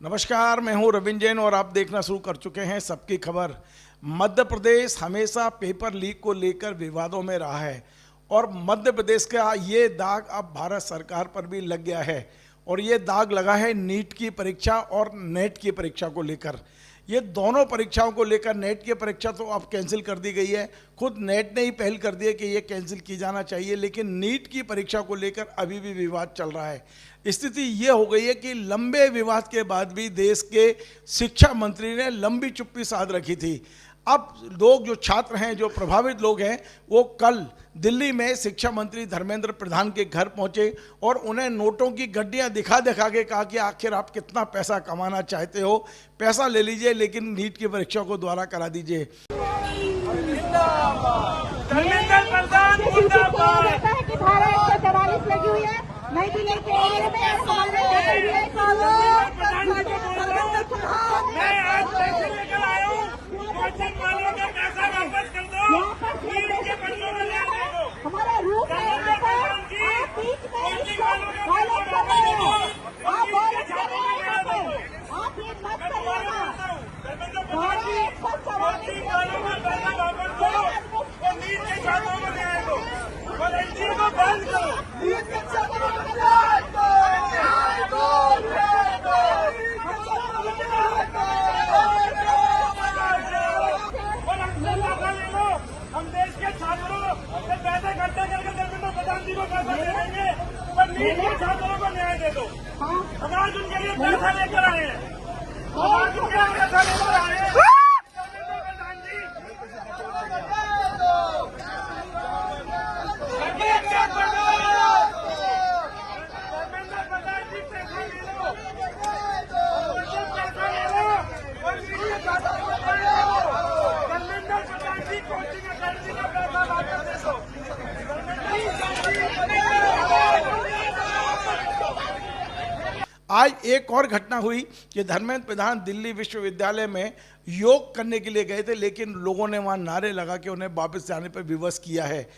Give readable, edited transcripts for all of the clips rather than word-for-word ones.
नमस्कार, मैं हूं रविंद्र जैन और आप देखना शुरू कर चुके हैं सबकी खबर। मध्य प्रदेश हमेशा पेपर लीक को लेकर विवादों में रहा है और मध्य प्रदेश का ये दाग अब भारत सरकार पर भी लग गया है और ये दाग लगा है नीट की परीक्षा और नेट की परीक्षा को लेकर। ये दोनों परीक्षाओं को लेकर नेट की परीक्षा तो अब कैंसिल कर दी गई है, खुद नेट ने ही पहल कर दी है कि ये कैंसिल की जाना चाहिए, लेकिन नीट की परीक्षा को लेकर अभी भी विवाद चल रहा है। स्थिति ये हो गई है कि लंबे विवाद के बाद भी देश के शिक्षा मंत्री ने लंबी चुप्पी साध रखी थी। अब लोग जो छात्र हैं, जो प्रभावित लोग हैं, वो कल दिल्ली में शिक्षा मंत्री धर्मेंद्र प्रधान के घर पहुंचे और उन्हें नोटों की गड्डियां दिखा दिखा के कहा कि आखिर आप कितना पैसा कमाना चाहते हो, पैसा ले लीजिए लेकिन नीट की परीक्षा को दोबारा करा दीजिए। धर्मेंद्र प्रधान मुर्दाबाद। लगी हुई है, नई दिल्ली के एरिया में मैं आज पैसे लेकर आया हूँ, कोचिंग वालों का पैसा वापस कर दो, नीट के बच्चों को ले दे दो। हमारा रूप है, आप बीच में कोचिंग वालों का वायलेट पैसा कर रहे वापस हैं, दो, आप नीट के वायलेट कर छात्रों को रहे ले हैं, दो। आप ये मत मैं दोबारा करिएगा। बोलता हूँ, धर्मेंद्र प्रधान जी, कोचिंग वालों का पैसा वापस दो और नीट के छात्रों को ले दो। वॉलंटियर को बंद करो। हम देश के छात्रों से पैसे इकट्ठे करके धर्मेंद्र प्रधान जी को पैसा दे देंगे, पर नीट के छात्रों को न्याय दे दो। हम आज उनके लिए पैसा लेकर आए हैं, हम आज उनके लिए पैसा लेकर आए हैं। धर्मेंद्र प्रधान जी, धर्मेंद्र प्रधान जी पैसा ले लो, पैसा ले लो और नीट के छात्रों को दे दो। धर्मेंद्र प्रधान जी कोचिंग अकेडमी का पैसा वापस दे दो। आज एक और घटना हुई कि धर्मेंद्र प्रधान दिल्ली विश्वविद्यालय में योग करने के लिए गए थे, लेकिन लोगों ने वहां नारे लगा के उन्हें वापस जाने पर विवश किया है।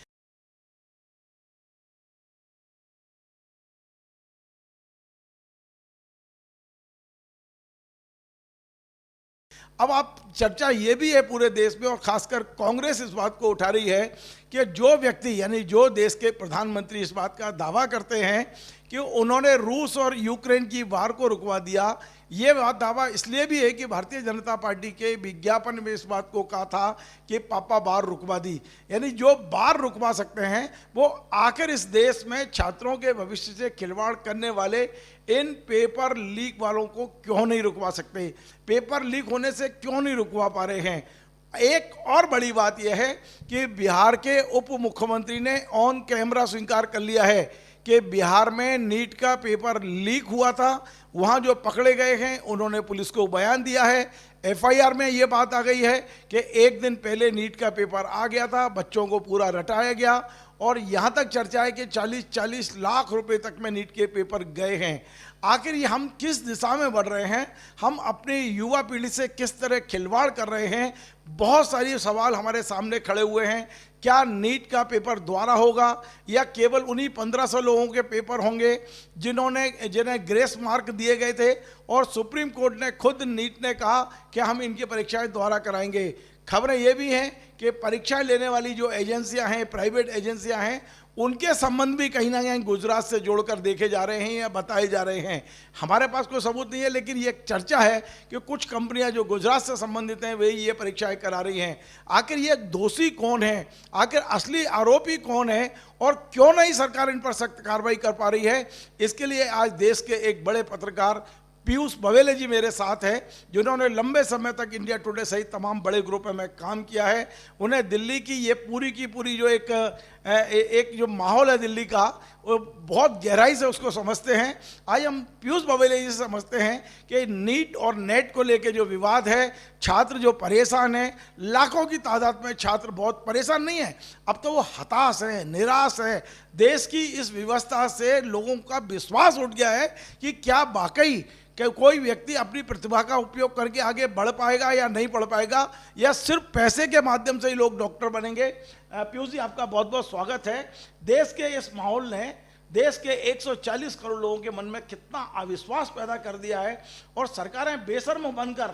अब आप चर्चा ये भी है पूरे देश में और खासकर कांग्रेस इस बात को उठा रही है कि जो व्यक्ति यानी जो देश के प्रधानमंत्री इस बात का दावा करते हैं कि उन्होंने रूस और यूक्रेन की वार को रुकवा दिया, ये बात दावा इसलिए भी है कि भारतीय जनता पार्टी के विज्ञापन में इस बात को कहा था कि पापा बार रुकवा दी, यानी जो बार रुकवा सकते हैं वो आखिर इस देश में छात्रों के भविष्य से खिलवाड़ करने वाले इन पेपर लीक वालों को क्यों नहीं रुकवा सकते, पेपर लीक होने से क्यों नहीं रुकवा पा रहे हैं। एक और बड़ी बात यह है कि बिहार के उप मुख्यमंत्री ने ऑन कैमरा स्वीकार कर लिया है कि बिहार में नीट का पेपर लीक हुआ था, वहाँ जो पकड़े गए हैं उन्होंने पुलिस को बयान दिया है। एफआईआर में ये बात आ गई है कि एक दिन पहले नीट का पेपर आ गया था, बच्चों को पूरा रटाया गया और यहाँ तक चर्चा है कि 40-40 लाख रुपए तक में नीट के पेपर गए हैं। आखिर ये हम किस दिशा में बढ़ रहे हैं, हम अपनी युवा पीढ़ी से किस तरह खिलवाड़ कर रहे हैं, बहुत सारी सवाल हमारे सामने खड़े हुए हैं। क्या नीट का पेपर दोबारा होगा या केवल उन्हीं 1500 लोगों के पेपर होंगे जिन्हें ग्रेस मार्क दिए गए थे और सुप्रीम कोर्ट ने खुद नीट ने कहा कि हम इनकी परीक्षाएं दोबारा कराएंगे। खबरें ये भी हैं कि परीक्षाएं लेने वाली जो एजेंसियां हैं, प्राइवेट एजेंसियां हैं, उनके संबंध भी कहीं ना कहीं गुजरात से जोड़कर देखे जा रहे हैं या बताए जा रहे हैं। हमारे पास कोई सबूत नहीं है, लेकिन ये चर्चा है कि कुछ कंपनियां जो गुजरात से संबंधित हैं वही ये परीक्षाएं करा रही हैं। आखिर ये दोषी कौन है, आखिर असली आरोपी कौन है और क्यों नहीं सरकार इन पर सख्त कार्रवाई कर पा रही है, इसके लिए आज देश के एक बड़े पत्रकार पीयूष बवेले जी मेरे साथ हैं, जिन्होंने लंबे समय तक इंडिया टुडे सहित तमाम बड़े ग्रुप में काम किया है। उन्हें दिल्ली की ये पूरी की पूरी जो एक जो माहौल है दिल्ली का, वो बहुत गहराई से उसको समझते हैं। आज हम पीयूष बवेले जी से समझते हैं कि नीट और नेट को लेके जो विवाद है, छात्र जो परेशान हैं, लाखों की तादाद में छात्र बहुत परेशान नहीं है, अब तो वो हताश है, निराश है। देश की इस व्यवस्था से लोगों का विश्वास उठ गया है कि क्या वाकई कि कोई व्यक्ति अपनी प्रतिभा का उपयोग करके आगे बढ़ पाएगा या नहीं बढ़ पाएगा, या सिर्फ पैसे के माध्यम से ही लोग डॉक्टर बनेंगे। पीयूष जी, आपका बहुत बहुत स्वागत है। देश के इस माहौल ने देश के 140 करोड़ लोगों के मन में कितना अविश्वास पैदा कर दिया है, और सरकारें बेशर्म बनकर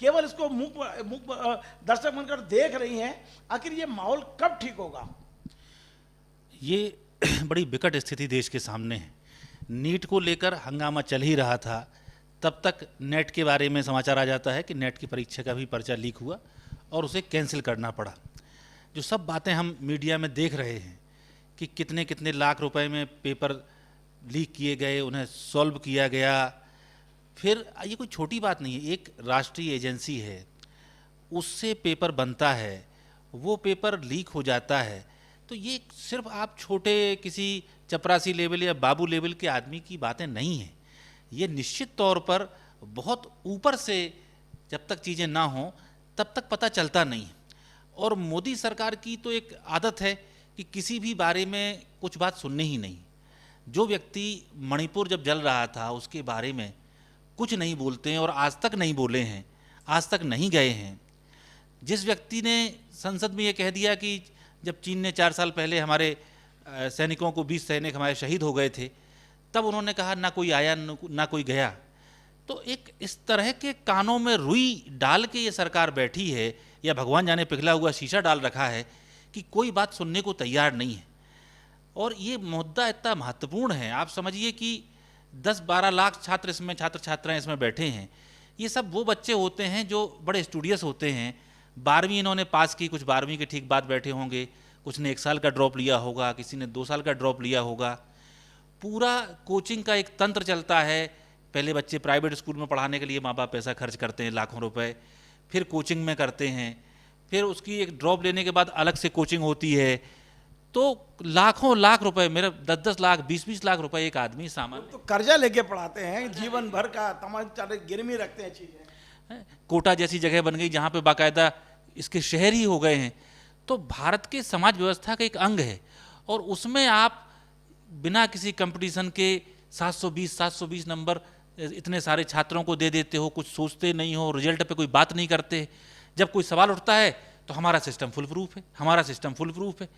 केवल इसको मूक दर्शक बनकर देख रही हैं। आखिर ये माहौल कब ठीक होगा? ये बड़ी विकट स्थिति देश के सामने है। नीट को लेकर हंगामा चल ही रहा था, तब तक नेट के बारे में समाचार आ जाता है कि नेट की परीक्षा का भी पर्चा लीक हुआ और उसे कैंसिल करना पड़ा। जो सब बातें हम मीडिया में देख रहे हैं कि कितने कितने लाख रुपए में पेपर लीक किए गए, उन्हें सॉल्व किया गया, फिर ये कोई छोटी बात नहीं है। एक राष्ट्रीय एजेंसी है, उससे पेपर बनता है, वो पेपर लीक हो जाता है, तो ये सिर्फ आप छोटे किसी चपरासी लेवल या बाबू लेवल के आदमी की बातें नहीं हैं। ये निश्चित तौर पर बहुत ऊपर से जब तक चीज़ें ना हों तब तक पता चलता नहीं। और मोदी सरकार की तो एक आदत है कि किसी भी बारे में कुछ बात सुनने ही नहीं। जो व्यक्ति मणिपुर जब जल रहा था उसके बारे में कुछ नहीं बोलते हैं और आज तक नहीं बोले हैं, आज तक नहीं गए हैं। जिस व्यक्ति ने संसद में ये कह दिया कि जब चीन ने 4 साल पहले हमारे सैनिकों को 20 सैनिक हमारे शहीद हो गए थे, तब उन्होंने कहा ना कोई आया ना कोई गया। तो एक इस तरह के कानों में रुई डाल के ये सरकार बैठी है, या भगवान जाने पिघला हुआ शीशा डाल रखा है कि कोई बात सुनने को तैयार नहीं है। और ये मुद्दा इतना महत्वपूर्ण है, आप समझिए कि 10-12 लाख छात्र इसमें, छात्र छात्राएं इसमें बैठे हैं। ये सब वो बच्चे होते हैं जो बड़े स्टूडियस होते हैं। 12वीं इन्होंने पास की, कुछ 12वीं के ठीक बाद बैठे होंगे, कुछ ने 1 साल का ड्रॉप लिया होगा, किसी ने 2 साल का ड्रॉप लिया होगा। पूरा कोचिंग का एक तंत्र चलता है। पहले बच्चे प्राइवेट स्कूल में पढ़ाने के लिए माँ बाप पैसा खर्च करते हैं, लाखों रुपए, फिर कोचिंग में करते हैं, फिर उसकी एक ड्रॉप लेने के बाद अलग से कोचिंग होती है। तो लाखों लाख रुपए, मेरे 10-10 लाख 20-20 लाख रुपए एक आदमी सामान्य तो कर्जा लेके पढ़ाते हैं, जीवन भर का तमाम गिरवी रखते हैं चीजें। कोटा जैसी जगह बन गई जहाँ पे बाकायदा इसके शहर ही हो गए हैं। तो भारत के समाज व्यवस्था का एक अंग है, और उसमें आप बिना किसी कंपटीशन के 720 नंबर इतने सारे छात्रों को दे देते हो, कुछ सोचते नहीं हो, रिजल्ट पे कोई बात नहीं करते। जब कोई सवाल उठता है तो हमारा सिस्टम फुल प्रूफ है, हमारा सिस्टम फुल प्रूफ है।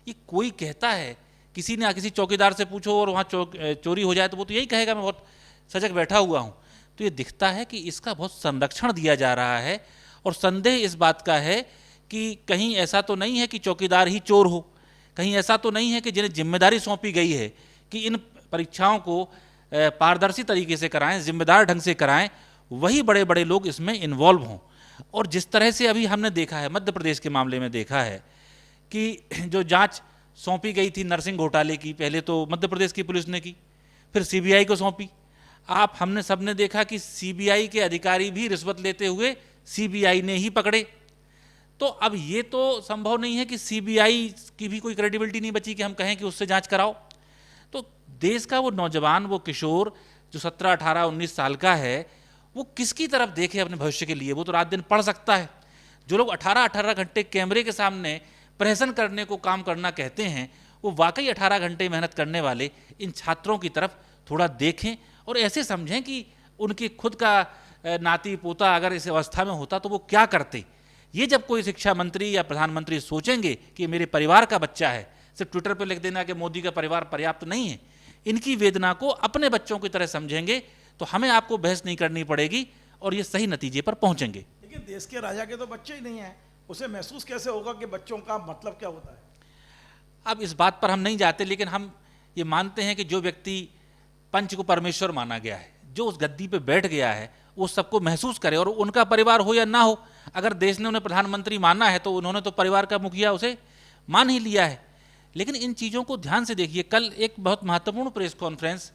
ये कोई कहता है, किसी ने किसी चौकीदार से पूछो और वहाँ चोरी हो जाए तो वो तो यही कहेगा मैं बहुत सजग बैठा हुआ हूँ। तो ये दिखता है कि इसका बहुत संरक्षण दिया जा रहा है। और संदेह इस बात का है कि कहीं ऐसा तो नहीं है कि चौकीदार ही चोर हो, कहीं ऐसा तो नहीं है कि जिन्हें जिम्मेदारी सौंपी गई है कि इन परीक्षाओं को पारदर्शी तरीके से कराएं, जिम्मेदार ढंग से कराएं, वही बड़े बड़े लोग इसमें इन्वॉल्व हों। और जिस तरह से अभी हमने देखा है, मध्य प्रदेश के मामले में देखा है कि जो जांच सौंपी गई थी नरसिंह घोटाले की, पहले तो मध्य प्रदेश की पुलिस ने की, फिर सीबीआई को सौंपी। हमने सबने देखा कि सीबीआई के अधिकारी भी रिश्वत लेते हुए सीबीआई ने ही पकड़े। तो अब ये तो संभव नहीं है कि सीबीआई की भी कोई क्रेडिबिलिटी नहीं बची कि हम कहें कि उससे जांच कराओ। तो देश का वो नौजवान, वो किशोर जो 17, 18, 19 साल का है, वो किसकी तरफ देखे अपने भविष्य के लिए? वो तो रात दिन पढ़ सकता है। जो लोग 18-18 घंटे कैमरे के सामने प्रहसन करने को काम करना कहते हैं, वो वाकई 18 घंटे मेहनत करने वाले इन छात्रों की तरफ थोड़ा देखें और ऐसे समझें कि उनके खुद का नाती पोता अगर इस अवस्था में होता तो वो क्या करते। ये जब कोई शिक्षा मंत्री या प्रधानमंत्री सोचेंगे कि मेरे परिवार का बच्चा है, सिर्फ ट्विटर पर लिख देना कि मोदी का परिवार पर्याप्त नहीं है, इनकी वेदना को अपने बच्चों की तरह समझेंगे, तो हमें आपको बहस नहीं करनी पड़ेगी और ये सही नतीजे पर पहुंचेंगे। लेकिन देश के राजा के तो बच्चे ही नहीं हैं, उसे महसूस कैसे होगा कि बच्चों का मतलब क्या होता है? अब इस बात पर हम नहीं जाते, लेकिन हम ये मानते हैं कि जो व्यक्ति पंच को परमेश्वर माना गया है, जो उस गद्दी पे बैठ गया है, वो सबको महसूस करे, और उनका परिवार हो या ना हो, अगर देश ने उन्हें प्रधानमंत्री माना है तो उन्होंने तो परिवार का मुखिया उसे मान ही लिया है। लेकिन इन चीज़ों को ध्यान से देखिए। कल एक बहुत महत्वपूर्ण प्रेस कॉन्फ्रेंस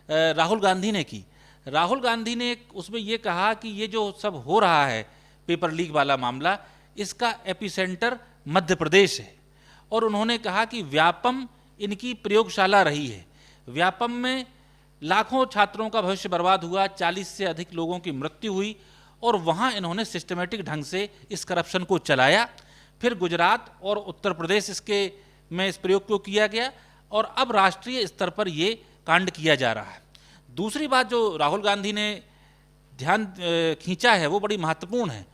राहुल गांधी ने की। राहुल गांधी ने उसमें ये कहा कि ये जो सब हो रहा है पेपर लीक वाला मामला, इसका एपिसेंटर मध्य प्रदेश है। और उन्होंने कहा कि व्यापम इनकी प्रयोगशाला रही है। व्यापम में लाखों छात्रों का भविष्य बर्बाद हुआ, 40 से अधिक लोगों की मृत्यु हुई, और वहाँ इन्होंने सिस्टमेटिक ढंग से इस करप्शन को चलाया। फिर गुजरात और उत्तर प्रदेश में इस प्रयोग को किया गया, और अब राष्ट्रीय स्तर पर ये कांड किया जा रहा है। दूसरी बात जो राहुल गांधी ने ध्यान खींचा है वो बड़ी महत्वपूर्ण है।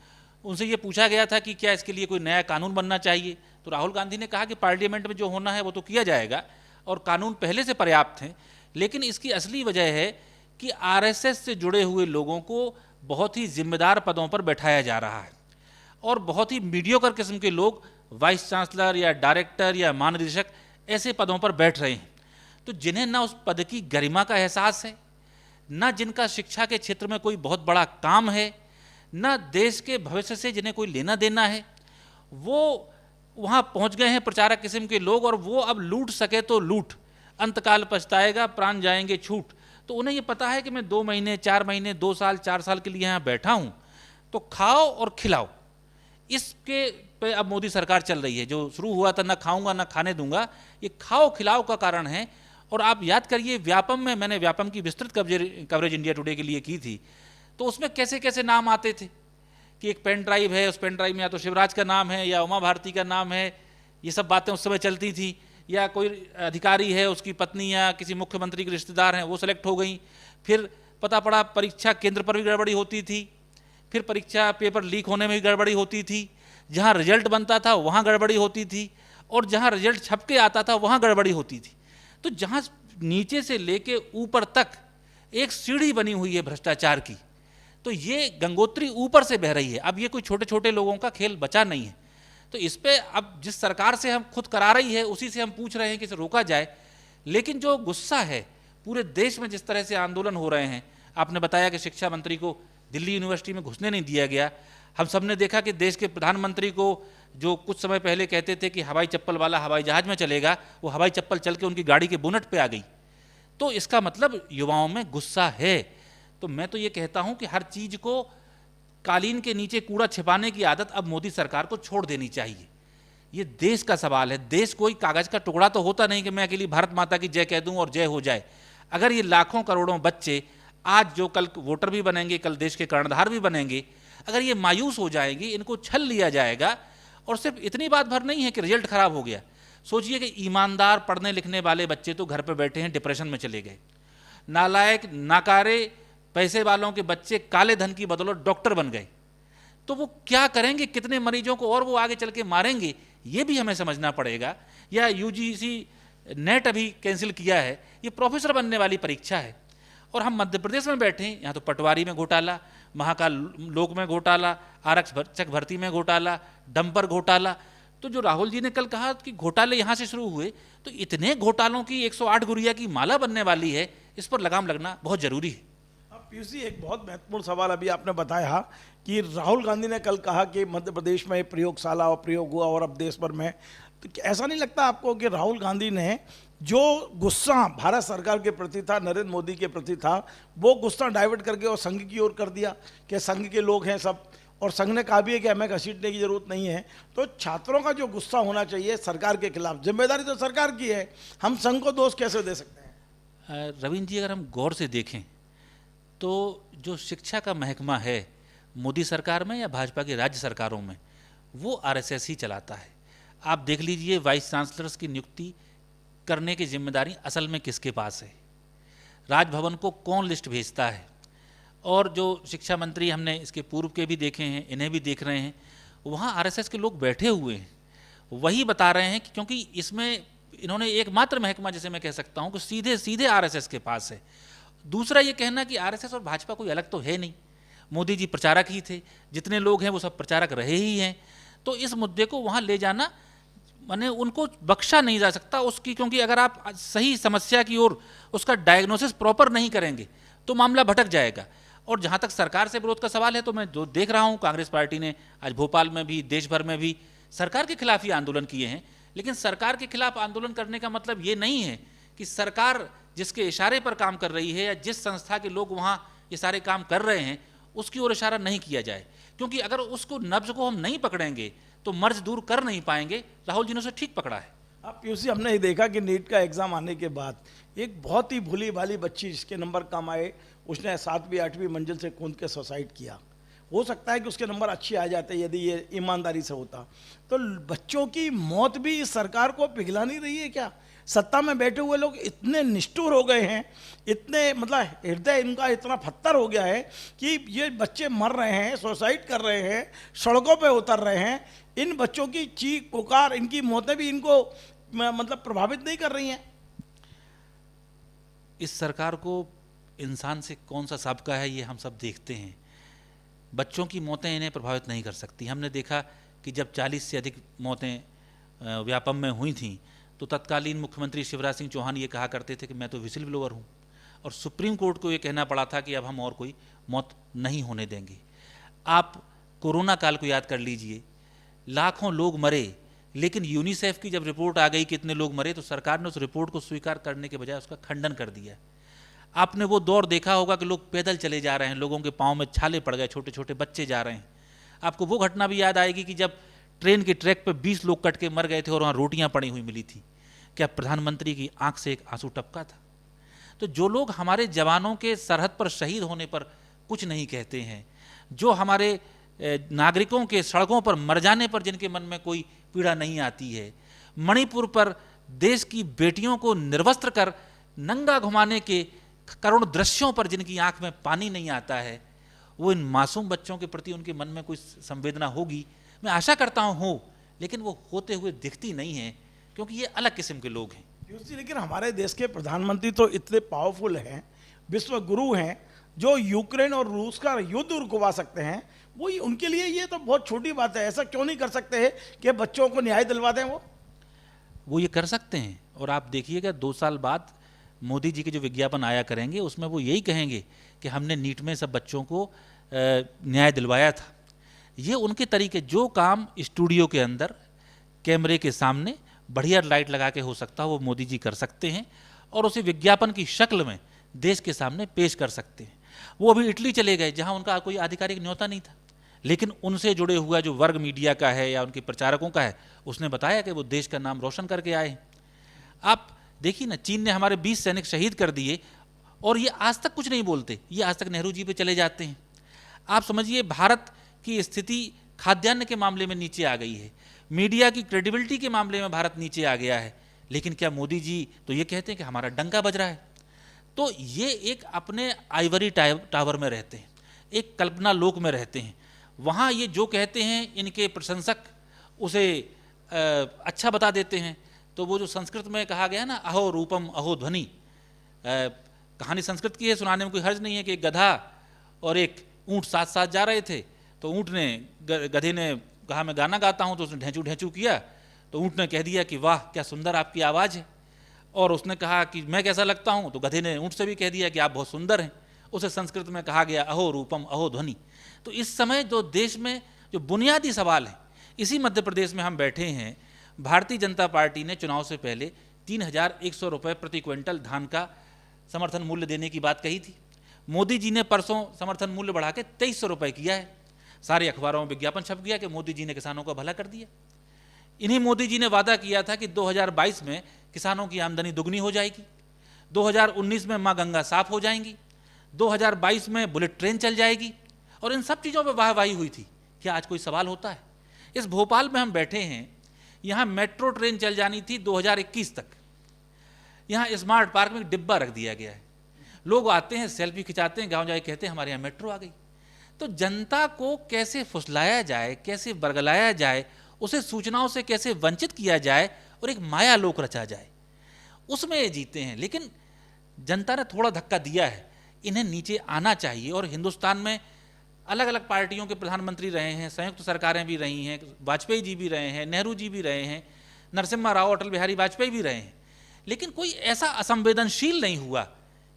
उनसे ये पूछा गया था कि क्या इसके लिए कोई नया कानून बनना चाहिए, तो राहुल गांधी ने कहा कि पार्लियामेंट में जो होना है वो तो किया जाएगा, और कानून पहले से पर्याप्त हैं, लेकिन इसकी असली वजह है कि आरएसएस से जुड़े हुए लोगों को बहुत ही जिम्मेदार पदों पर बैठाया जा रहा है और बहुत ही मीडियोकर किस्म के लोग वाइस चांसलर या डायरेक्टर या महानिदेशक ऐसे पदों पर बैठ रहे हैं, तो जिन्हें ना उस पद की गरिमा का एहसास है, ना जिनका शिक्षा के क्षेत्र में कोई बहुत बड़ा काम है, ना देश के भविष्य से जिन्हें कोई लेना देना है, वो वहाँ पहुँच गए हैं प्रचारक किस्म के लोग, और वो अब लूट सके तो लूट, अंतकाल पछताएगा प्राण जाएंगे छूट। तो उन्हें ये पता है कि मैं 2 महीने 4 महीने 2 साल 4 साल के लिए यहाँ बैठा हूँ, तो खाओ और खिलाओ। इसके पे अब मोदी सरकार चल रही है। जो शुरू हुआ था ना खाऊंगा ना खाने दूंगा, ये खाओ खिलाओ का कारण है। और आप याद करिए व्यापम में, मैंने व्यापम की विस्तृत कवरेज इंडिया टुडे के लिए की थी, तो उसमें कैसे कैसे नाम आते थे कि एक पेन ड्राइव है, उस पेन ड्राइव में या तो शिवराज का नाम है या उमा भारती का नाम है, ये सब बातें उस समय चलती थी। या कोई अधिकारी है, उसकी पत्नी या किसी मुख्यमंत्री के रिश्तेदार हैं, वो सेलेक्ट हो गई। फिर पता पड़ा परीक्षा केंद्र पर भी गड़बड़ी होती थी, फिर परीक्षा पेपर लीक होने में भी गड़बड़ी होती थी, जहाँ रिजल्ट बनता था वहाँ गड़बड़ी होती थी, और जहाँ रिजल्ट छप के आता था वहाँ गड़बड़ी होती थी। तो जहाँ नीचे से लेके ऊपर तक एक सीढ़ी बनी हुई है भ्रष्टाचार की, तो ये गंगोत्री ऊपर से बह रही है। अब ये कोई छोटे छोटे लोगों का खेल बचा नहीं है। तो इस पे अब जिस सरकार से हम खुद करा रही है, उसी से हम पूछ रहे हैं कि इसे रोका जाए। लेकिन जो गुस्सा है पूरे देश में, जिस तरह से आंदोलन हो रहे हैं, आपने बताया कि शिक्षा मंत्री को दिल्ली यूनिवर्सिटी में घुसने नहीं दिया गया। हम सब ने देखा कि देश के प्रधानमंत्री को जो कुछ समय पहले कहते थे कि हवाई चप्पल वाला हवाई जहाज में चलेगा, वो हवाई चप्पल चल के उनकी गाड़ी के बोनट पे आ गई। तो इसका मतलब युवाओं में गुस्सा है। तो मैं तो ये कहता हूं कि हर चीज को कालीन के नीचे कूड़ा छिपाने की आदत अब मोदी सरकार को छोड़ देनी चाहिए। ये देश का सवाल है। देश कोई कागज का टुकड़ा तो होता नहीं कि मैं अकेली भारत माता की जय कह दूं और जय हो जाए। अगर ये लाखों करोड़ों बच्चे आज जो कल वोटर भी बनेंगे, कल देश के कर्णधार भी बनेंगे, अगर ये मायूस हो जाएंगे, इनको छल लिया जाएगा। और सिर्फ इतनी बात भर नहीं है कि रिजल्ट खराब हो गया। सोचिए कि ईमानदार पढ़ने लिखने वाले बच्चे तो घर पर बैठे हैं, डिप्रेशन में चले गए। नालायक नाकारे पैसे वालों के बच्चे काले धन की बदौलत डॉक्टर बन गए। तो वो क्या करेंगे, कितने मरीजों को और वो आगे चल के मारेंगे, ये भी हमें समझना पड़ेगा। या यूजीसी नेट अभी कैंसिल किया है, ये प्रोफेसर बनने वाली परीक्षा है। और हम मध्य प्रदेश में बैठे हैं, यहाँ तो पटवारी में घोटाला, महाकाल लोक में घोटाला, आरक्षक भर्ती में घोटाला, डंपर घोटाला। तो जो राहुल जी ने कल कहा कि घोटाले यहाँ से शुरू हुए, तो इतने घोटालों की 108 गुड़िया की माला बनने वाली है, इस पर लगाम लगना बहुत जरूरी है। पीयूष जी, एक बहुत महत्वपूर्ण सवाल अभी आपने बताया कि राहुल गांधी ने कल कहा कि मध्य प्रदेश में प्रयोगशाला और प्रयोग हुआ और अब देश भर में, तो ऐसा नहीं लगता आपको कि राहुल गांधी ने जो गुस्सा भारत सरकार के प्रति था, नरेंद्र मोदी के प्रति था, वो गुस्सा डाइवर्ट करके और संघ की ओर कर दिया कि संघ के लोग हैं सब, और संघ ने कहा भी है कि हमें घसीटने की जरूरत नहीं है। तो छात्रों का जो गुस्सा होना चाहिए सरकार के खिलाफ, जिम्मेदारी तो सरकार की है, हम संघ को दोष कैसे दे सकते हैं? रविंद्र जी, अगर हम गौर से देखें तो जो शिक्षा का महकमा है मोदी सरकार में या भाजपा की राज्य सरकारों में, वो आरएसएस ही चलाता है। आप देख लीजिए वाइस चांसलर्स की नियुक्ति करने की जिम्मेदारी असल में किसके पास है, राजभवन को कौन लिस्ट भेजता है। और जो शिक्षा मंत्री हमने इसके पूर्व के भी देखे हैं, इन्हें भी देख रहे हैं, वहाँ आरएसएस के लोग बैठे हुए हैं, वही बता रहे हैं कि क्योंकि इसमें इन्होंने एकमात्र महकमा, जैसे मैं कह सकता हूँ कि सीधे सीधे आरएसएस के पास है। दूसरा ये कहना कि आरएसएस और भाजपा कोई अलग तो है नहीं, मोदी जी प्रचारक ही थे, जितने लोग हैं वो सब प्रचारक रहे ही हैं। तो इस मुद्दे को वहाँ ले जाना, माने उनको बख्शा नहीं जा सकता उसकी, क्योंकि अगर आप सही समस्या की ओर उसका डायग्नोसिस प्रॉपर नहीं करेंगे तो मामला भटक जाएगा। और जहाँ तक सरकार से विरोध का सवाल है, तो मैं जो देख रहा हूँ कांग्रेस पार्टी ने आज भोपाल में भी, देश भर में भी सरकार के खिलाफ ही आंदोलन किए हैं। लेकिन सरकार के खिलाफ आंदोलन करने का मतलब ये नहीं है कि सरकार जिसके इशारे पर काम कर रही है या जिस संस्था के लोग वहाँ ये सारे काम कर रहे हैं उसकी ओर इशारा नहीं किया जाए, क्योंकि अगर उसको नब्ज को हम नहीं पकड़ेंगे तो मर्ज दूर कर नहीं पाएंगे। राहुल जी ने उसे ठीक पकड़ा है। अब पीयूष जी, हमने ये देखा कि नीट का एग्ज़ाम आने के बाद एक बहुत ही भोली भाली बच्ची जिसके नंबर कम आए, उसने 7वीं 8वीं मंजिल से कूद के सुसाइड किया। हो सकता है कि उसके नंबर अच्छे आ जाते यदि ये ईमानदारी से होता। तो बच्चों की मौत भी इस सरकार को पिघला नहीं रही है क्या? सत्ता में बैठे हुए लोग इतने निष्ठुर हो गए हैं, इतने मतलब हृदय इनका इतना पत्थर हो गया है कि ये बच्चे मर रहे हैं, सुसाइड कर रहे हैं, सड़कों पे उतर रहे हैं। इन बच्चों की चीख पुकार, इनकी मौतें भी इनको मतलब प्रभावित नहीं कर रही हैं? इस सरकार को इंसान से कौन सा सबका है ये हम सब देखते हैं। बच्चों की मौतें इन्हें प्रभावित नहीं कर सकती। हमने देखा कि जब 40 से अधिक मौतें व्यापम में हुई थीं तो तत्कालीन मुख्यमंत्री शिवराज सिंह चौहान ये कहा करते थे कि मैं तो विसिल ब्लोअर हूँ, और सुप्रीम कोर्ट को ये कहना पड़ा था कि अब हम और कोई मौत नहीं होने देंगे। आप कोरोना काल को याद कर लीजिए, लाखों लोग मरे, लेकिन यूनिसेफ की जब रिपोर्ट आ गई कितने लोग मरे तो सरकार ने उस रिपोर्ट को स्वीकार करने के बजाय उसका खंडन कर दिया। आपने वो दौर देखा होगा कि लोग पैदल चले जा रहे हैं, लोगों के पाँव में छाले पड़ गए, छोटे छोटे बच्चे जा रहे हैं। आपको वो घटना भी याद आएगी कि जब ट्रेन के ट्रैक पर 20 लोग कट के मर गए थे और वहाँ रोटियाँ पड़ी हुई मिली थी। क्या प्रधानमंत्री की आंख से एक आंसू टपका था? तो जो लोग हमारे जवानों के सरहद पर शहीद होने पर कुछ नहीं कहते हैं, जो हमारे नागरिकों के सड़कों पर मर जाने पर जिनके मन में कोई पीड़ा नहीं आती है, मणिपुर पर देश की बेटियों को निर्वस्त्र कर नंगा घुमाने के करुण दृश्यों पर जिनकी आंख में पानी नहीं आता है, वो इन मासूम बच्चों के प्रति उनके मन में कोई संवेदना होगी। मैं आशा करता हूँ हो, लेकिन वो होते हुए दिखती नहीं है, क्योंकि ये अलग किस्म के लोग हैं। लेकिन हमारे देश के प्रधानमंत्री तो इतने पावरफुल हैं, विश्व गुरु हैं, जो यूक्रेन और रूस का युद्ध रुकवा सकते हैं। वो उनके लिए ये तो बहुत छोटी बात है। ऐसा क्यों नहीं कर सकते हैं कि बच्चों को न्याय दिलवा दें? वो ये कर सकते हैं। और आप देखिएगा 2 साल बाद मोदी जी के जो विज्ञापन आया करेंगे उसमें वो यही कहेंगे कि हमने नीट में सब बच्चों को न्याय दिलवाया था। ये उनके तरीके, जो काम स्टूडियो के अंदर कैमरे के सामने बढ़िया लाइट लगा के हो सकता है वो मोदी जी कर सकते हैं, और उसे विज्ञापन की शक्ल में देश के सामने पेश कर सकते हैं। वो अभी इटली चले गए जहां उनका कोई आधिकारिक न्योता नहीं था, लेकिन उनसे जुड़े हुआ जो वर्ग मीडिया का है या उनके प्रचारकों का है, उसने बताया कि वो देश का नाम रोशन करके आए। आप देखिए ना, चीन ने हमारे 20 सैनिक शहीद कर दिए और ये आज तक कुछ नहीं बोलते, ये आज तक नेहरू जी पे चले जाते हैं। आप समझिए भारत की स्थिति खाद्यान्न के मामले में नीचे आ गई है, मीडिया की क्रेडिबिलिटी के मामले में भारत नीचे आ गया है, लेकिन क्या मोदी जी तो ये कहते हैं कि हमारा डंका बज रहा है। तो ये एक अपने आइवरी टावर में रहते हैं, एक कल्पना लोक में रहते हैं। वहाँ ये जो कहते हैं इनके प्रशंसक उसे अच्छा बता देते हैं। तो वो जो संस्कृत में कहा गया ना, अहो रूपम अहो ध्वनि, कहानी संस्कृत की है, सुनाने में कोई हर्ज नहीं है कि एक गधा और एक ऊँट साथ साथ जा रहे थे, तो ऊँट ने गधे ने कहा मैं गाना गाता हूँ, तो उसने ढेंचू ढेंचू किया, तो ऊँट ने कह दिया कि वाह क्या सुंदर आपकी आवाज़ है, और उसने कहा कि मैं कैसा लगता हूँ, तो गधे ने ऊँट से भी कह दिया कि आप बहुत सुंदर हैं। उसे संस्कृत में कहा गया अहो रूपम अहो ध्वनि। तो इस समय जो देश में जो बुनियादी सवाल है, इसी मध्य प्रदेश में हम बैठे हैं। भारतीय जनता पार्टी ने चुनाव से पहले 3100 रुपये प्रति क्विंटल धान का समर्थन मूल्य देने की बात कही थी। मोदी जी ने परसों समर्थन मूल्य बढ़ा के 2300 रुपये किया है। सारे अखबारों में विज्ञापन छप गया कि मोदी जी ने किसानों का भला कर दिया। इन्हीं मोदी जी ने वादा किया था कि 2022 में किसानों की आमदनी दुगनी हो जाएगी, 2019 में माँ गंगा साफ हो जाएंगी, 2022 में बुलेट ट्रेन चल जाएगी, और इन सब चीज़ों पर वाहवाही हुई थी। क्या आज कोई सवाल होता है? इस भोपाल में हम बैठे हैं, यहाँ मेट्रो ट्रेन चल जानी थी 2021 तक। यहाँ स्मार्ट पार्क में एक डिब्बा रख दिया गया है, लोग आते हैं सेल्फी खिंचाते हैं, गाँव जाके कहते हैं हमारे यहाँ मेट्रो आ गई। तो जनता को कैसे फुसलाया जाए, कैसे बरगलाया जाए, उसे सूचनाओं से कैसे वंचित किया जाए और एक माया लोक रचा जाए, उसमें ये जीते हैं। लेकिन जनता ने थोड़ा धक्का दिया है, इन्हें नीचे आना चाहिए। और हिंदुस्तान में अलग अलग पार्टियों के प्रधानमंत्री रहे हैं, संयुक्त सरकारें भी रही हैं, वाजपेयी जी भी रहे हैं, नेहरू जी भी रहे हैं, नरसिम्हा राव अटल बिहारी वाजपेयी भी रहे हैं, लेकिन कोई ऐसा असंवेदनशील नहीं हुआ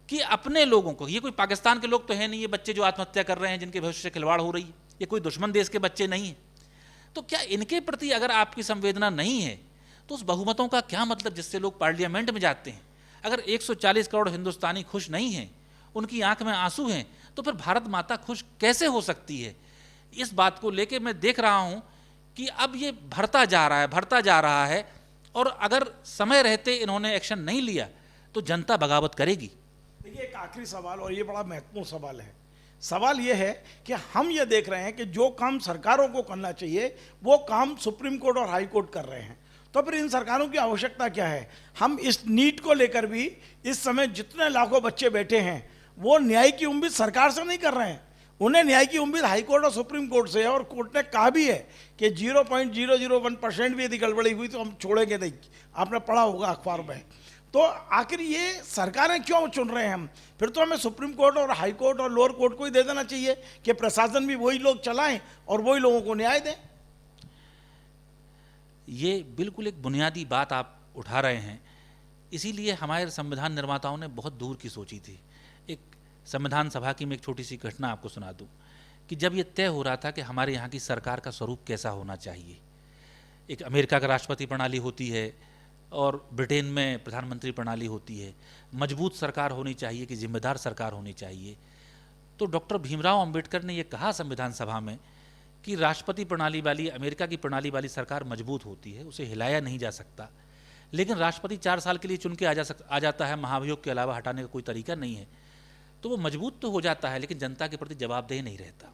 कि अपने लोगों को, ये कोई पाकिस्तान के लोग तो है नहीं, ये बच्चे जो आत्महत्या कर रहे हैं जिनके भविष्य से खिलवाड़ हो रही है, ये कोई दुश्मन देश के बच्चे नहीं हैं। तो क्या इनके प्रति अगर आपकी संवेदना नहीं है तो उस बहुमतों का क्या मतलब जिससे लोग पार्लियामेंट में जाते हैं? अगर 140 करोड़ हिंदुस्तानी खुश नहीं हैं, उनकी आंख में आंसू हैं, तो फिर भारत माता खुश कैसे हो सकती है? इस बात को लेके मैं देख रहा हूं कि अब ये बढ़ता जा रहा है, और अगर समय रहते इन्होंने एक्शन नहीं लिया तो जनता बगावत करेगी। देखिए, एक आखिरी सवाल, और ये बड़ा महत्वपूर्ण सवाल है। सवाल ये है कि हम ये देख रहे हैं कि जो काम सरकारों को करना चाहिए वो काम सुप्रीम कोर्ट और हाई कोर्ट कर रहे हैं, तो फिर इन सरकारों की आवश्यकता क्या है? हम इस नीट को लेकर भी इस समय जितने लाखों बच्चे बैठे हैं वो न्याय की उम्मीद सरकार से नहीं कर रहे हैं, उन्हें न्याय की उम्मीद हाई कोर्ट और सुप्रीम कोर्ट से है। और कोर्ट ने कहा भी है कि 0.001% भी यदि गड़बड़ी हुई तो हम छोड़ेंगे नहीं, आपने पढ़ा होगा अखबार में। तो आखिर ये सरकारें क्यों चुन रहे हैं हम? फिर तो हमें सुप्रीम कोर्ट और हाई कोर्ट और लोअर कोर्ट को ही दे देना चाहिए कि प्रशासन भी वही लोग चलाएं और वही लोगों को न्याय दें। ये बिल्कुल एक बुनियादी बात आप उठा रहे हैं। इसीलिए हमारे संविधान निर्माताओं ने बहुत दूर की सोची थी। एक संविधान सभा की मैं एक छोटी सी घटना आपको सुना दूं कि जब ये तय हो रहा था कि हमारे यहाँ की सरकार का स्वरूप कैसा होना चाहिए। एक अमेरिका का राष्ट्रपति प्रणाली होती है और ब्रिटेन में प्रधानमंत्री प्रणाली होती है। मजबूत सरकार होनी चाहिए कि जिम्मेदार सरकार होनी चाहिए। तो डॉक्टर भीमराव अंबेडकर ने ये कहा संविधान सभा में कि राष्ट्रपति प्रणाली वाली, अमेरिका की प्रणाली वाली सरकार मजबूत होती है, उसे हिलाया नहीं जा सकता। लेकिन राष्ट्रपति 4 साल के लिए चुन के आ जाता है, महाभियोग के अलावा हटाने का कोई तरीका नहीं है। तो वो मजबूत तो हो जाता है लेकिन जनता के प्रति जवाबदेह नहीं रहता।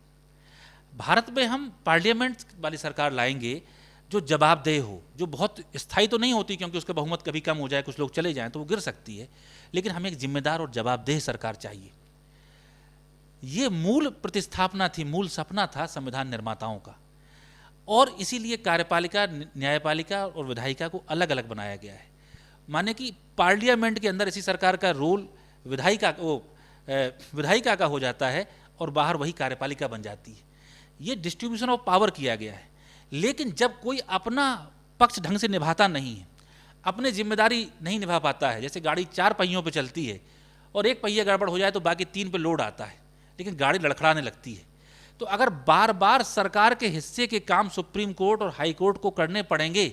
भारत में हम पार्लियामेंट वाली सरकार लाएंगे जो जवाबदेह हो, जो बहुत स्थायी तो नहीं होती क्योंकि उसका बहुमत कभी कम हो जाए, कुछ लोग चले जाएं तो वो गिर सकती है, लेकिन हमें एक जिम्मेदार और जवाबदेह सरकार चाहिए। ये मूल प्रतिस्थापना थी, मूल सपना था संविधान निर्माताओं का। और इसीलिए कार्यपालिका, न्यायपालिका और विधायिका को अलग अलग बनाया गया है। माने कि पार्लियामेंट के अंदर इसी सरकार का रोल विधायिका का हो जाता है और बाहर वही कार्यपालिका बन जाती है। ये डिस्ट्रीब्यूशन ऑफ पावर किया गया है। लेकिन जब कोई अपना पक्ष ढंग से निभाता नहीं है, अपने जिम्मेदारी नहीं निभा पाता है, जैसे गाड़ी 4 पहियों पे चलती है और एक पहिया गड़बड़ हो जाए तो बाकी 3 पे लोड आता है, लेकिन गाड़ी लड़खड़ाने लगती है। तो अगर बार बार सरकार के हिस्से के काम सुप्रीम कोर्ट और हाई कोर्ट को करने पड़ेंगे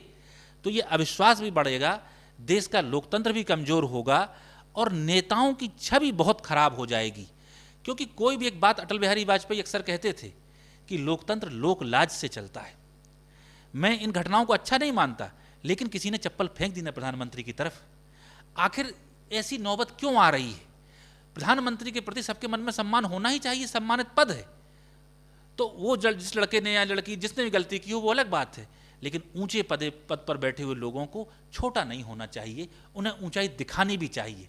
तो ये अविश्वास भी बढ़ेगा, देश का लोकतंत्र भी कमज़ोर होगा और नेताओं की छवि बहुत खराब हो जाएगी। क्योंकि कोई भी एक बात अटल बिहारी वाजपेयी अक्सर कहते थे कि लोकतंत्र लोक लाज से चलता है। मैं इन घटनाओं को अच्छा नहीं मानता, लेकिन किसी ने चप्पल फेंक दी ना प्रधानमंत्री की तरफ। आखिर ऐसी नौबत क्यों आ रही है? प्रधानमंत्री के प्रति सबके मन में सम्मान होना ही चाहिए, सम्मानित पद है। तो वो जिस लड़के ने या लड़की जिसने भी गलती की हो वो अलग बात है, लेकिन ऊंचे पद पर बैठे हुए लोगों को छोटा नहीं होना चाहिए, उन्हें ऊंचाई दिखानी भी चाहिए।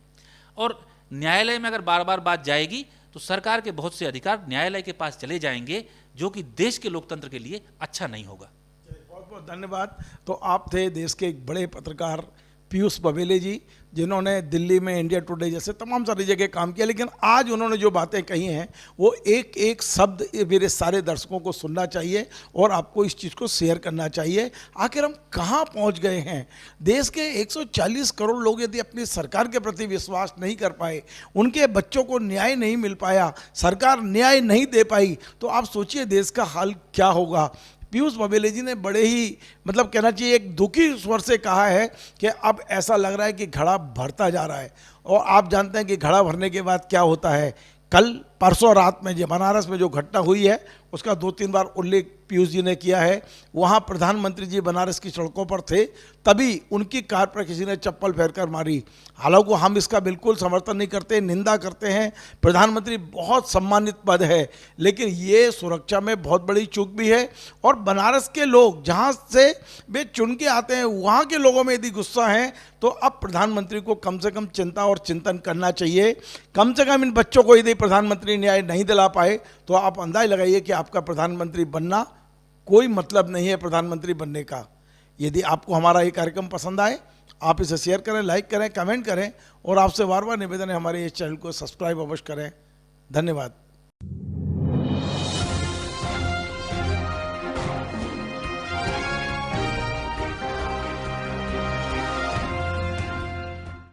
और न्यायालय में अगर बार बार बात जाएगी तो सरकार के बहुत से अधिकार न्यायालय के पास चले जाएंगे, जो कि देश के लोकतंत्र के लिए अच्छा नहीं होगा। बहुत बहुत धन्यवाद। तो आप थे देश के एक बड़े पत्रकार पीयूष बबेले जी, जिन्होंने दिल्ली में इंडिया टुडे जैसे तमाम सारी जगह काम किया, लेकिन आज उन्होंने जो बातें कही हैं वो एक एक शब्द मेरे सारे दर्शकों को सुनना चाहिए और आपको इस चीज़ को शेयर करना चाहिए। आखिर हम कहाँ पहुँच गए हैं? देश के 140 करोड़ लोग यदि अपनी सरकार के प्रति विश्वास नहीं कर पाए, उनके बच्चों को न्याय नहीं मिल पाया, सरकार न्याय नहीं दे पाई, तो आप सोचिए देश का हाल क्या होगा। पीयूष बबेले जी ने बड़े ही मतलब कहना चाहिए एक दुखी स्वर से कहा है कि अब ऐसा लग रहा है कि घड़ा भरता जा रहा है। और आप जानते हैं कि घड़ा भरने के बाद क्या होता है। कल परसों रात में जो बनारस में जो घटना हुई है उसका 2-3 बार उल्लेख पीयूष जी ने किया है। वहाँ प्रधानमंत्री जी बनारस की सड़कों पर थे, तभी उनकी कार पर किसी ने चप्पल फेंककर मारी। हालांकि हम इसका बिल्कुल समर्थन नहीं करते, निंदा करते हैं। प्रधानमंत्री बहुत सम्मानित पद है, लेकिन ये सुरक्षा में बहुत बड़ी चूक भी है। और बनारस के लोग जहाँ से वे चुन के आते हैं, वहाँ के लोगों में यदि गुस्सा है तो अब प्रधानमंत्री को कम से कम चिंता और चिंतन करना चाहिए। कम से कम इन बच्चों को यदि प्रधानमंत्री न्याय नहीं दिला पाए तो आप अंदाज लगाइए कि आपका प्रधानमंत्री बनना कोई मतलब नहीं है प्रधानमंत्री बनने का। यदि आपको हमारा ये कार्यक्रम पसंद आए, आप इसे शेयर करें, लाइक करें, कमेंट करें और आपसे बार बार निवेदन है हमारे इस चैनल को सब्सक्राइब अवश्य करें। धन्यवाद।